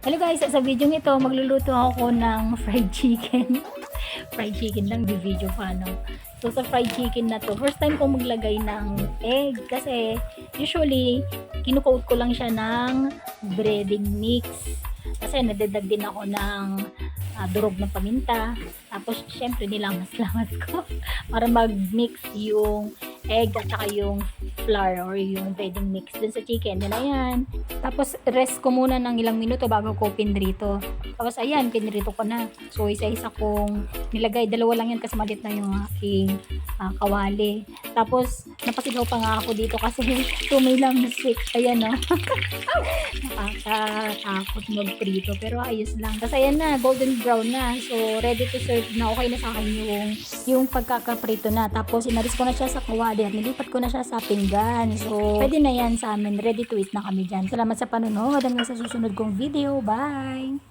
Hello guys, sa video ito magluluto ako ng fried chicken. Fried chicken lang, di video pa no. So sa fried chicken na to, first time ko maglagay ng egg kasi usually kinukoat ko lang siya ng breading mix. Kasi nadadag din ako ng durog ng paminta. Tapos syempre nilamas-lamas ko para mag-mix yung egg at saka yung flour or yung breading mix dun sa chicken. Yun na yan. Tapos rest ko muna ng ilang minuto bago ko pinrito. Tapos ayan, pinrito ko na. So isa-isa kong nilagay. Dalawa lang yan kasi malit na yung aking kawali. Tapos napasigaw pa nga ako dito kasi tumilamsik. Ayan o. Nakakatakot magprito pero ayos lang. Tapos ayan na, golden brown na. So ready to serve na. Okay na sa akin yung pagkakaprito na. Tapos inaris ko na siya sa kawali at nilipat ko na siya sa pinggan. So pwede na yan sa amin. Ready to eat na kami dyan. Salamat sa panonood. Hanggang sa susunod kong video. Bye!